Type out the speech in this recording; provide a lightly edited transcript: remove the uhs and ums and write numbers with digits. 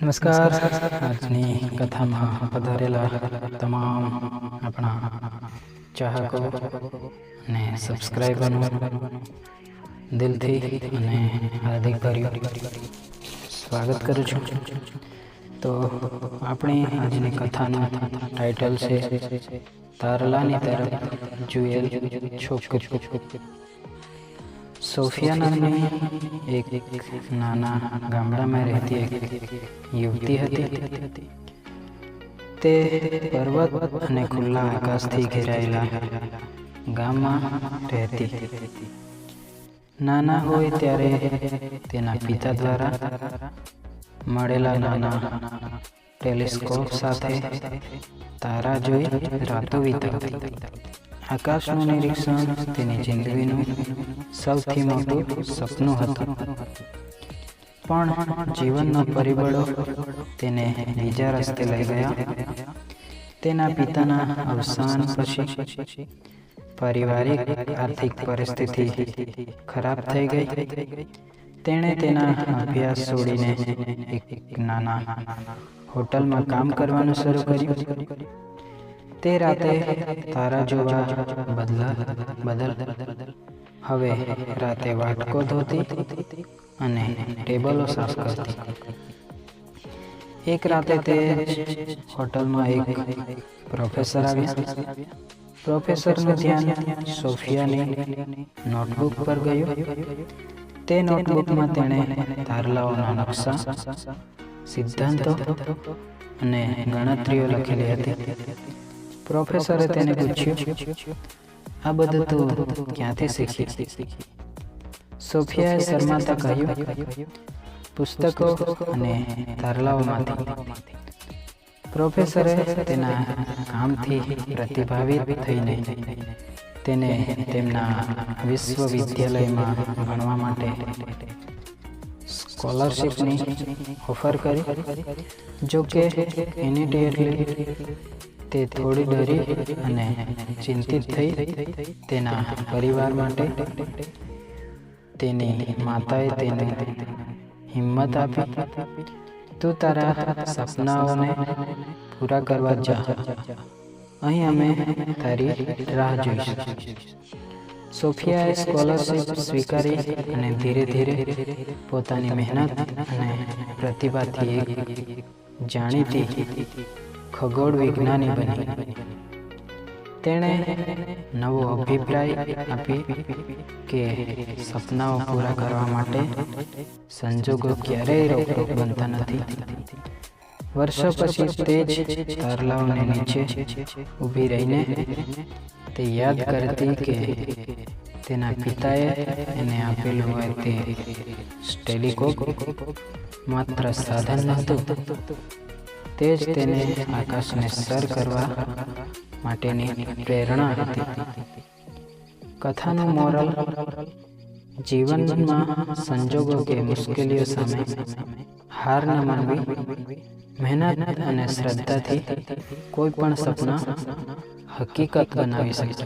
નમસ્કાર. આજની કથામાં પધારેલા તમામ આપણા ચાહકો અને સબસ્ક્રાઈબરનું દિલથી અને હાર્દિકભર્યું સ્વાગત કરું છું. તો આપણી આજની કથાનું ટાઇટલ છે તારલાની તરફ જુએલ છોકરી. સોફિયા નામની એક નાના ગામડામાં રહેતી એક યુવતી હતી. તે પર્વત અને ખુલ્લા આકાશથી ઘેરાયેલા ગામમાં રહેતી. નાના હોય ત્યારે તેના પિતા દ્વારા મળેલા નાના ટેલિસ્કોપ સાથે તારા જોઈ રાતો વિતાવતી. આકાશનું નિરીક્ષણ તેની જિંદગીનું સૌથી મોટું સપનું હતું. પણ જીવનના પરિબળો તેને બીજા રસ્તે લઈ ગયા. તેના પિતાના અવસાન પછી પારિવારિક આર્થિક પરિસ્થિતિ ખરાબ થઈ ગઈ. તેણે તેના અભ્યાસ છોડીને એક નાના હોટલમાં કામ કરવાનું શરૂ કર્યું. તે રાતે તારા જોવા બદલ હવે રાતે વાટકો ધોતી અને ટેબલો સાફ કરતી. એક રાતે તે હોટલમાં એક પ્રોફેસર આવ્યા. પ્રોફેસરનું ધ્યાન સોફિયાની નોટબુક પર ગયું. તે નોટબુકમાં તેણે તારલાઓના નકશા, સિદ્ધાંતો અને ગણતરીઓ લખેલી હતી. પ્રોફેસરે તેને પૂછ્યું, આ બધું તું ક્યાંથી શીખી? સોફિયાએ શરમાતા કહ્યું, પુસ્તકો અને તારલાઓમાંથી. પ્રોફેસરે તેના કામથી પ્રતિભાવિત થઈને તેને તેમના વિશ્વવિદ્યાલયમાં ભણવા માટે સ્કોલરશિપની ઓફર કરી. જોકે ઇનિશિયલી તે થોડી ડરી અને ચિંતિત થઈ. તેના પરિવાર માટે તેની માતાએ તેને હિંમત આપી, તું તારા સપનાઓને પૂરા કરવા જા, અહીં અમે તારી રાહ જોઈશું. સોફિયાએ સ્કોલરશિપ સ્વીકારી અને ધીરે ધીરે પોતાની મહેનત અને પ્રતિભાથી એક જાણીતી ખગોળ વિજ્ઞાની બની. તેણે નવો અભિપ્રાય આપી કે સપનાઓ પૂરા કરવા માટે સંજોગો ક્યારેય રોકટોક બનતા નથી. વર્ષો પછી તે જ તારલાઓને નીચે ઊભી રહીને તે યાદ કરતી કે તેના પિતાએ એને આપેલું હોય તે ટેલિસ્કોપ માત્ર સાધન નહોતું, તે જ તેને આકાશને સર કરવા માટેની પ્રેરણા હતી. કથાનું મોરલ, જીવનમાં સંજોગો કે મુશ્કેલીઓ સામે હાર ન માનવી, મહેનત અને શ્રદ્ધાથી કોઈ પણ સપના હકીકત બનાવી શકે.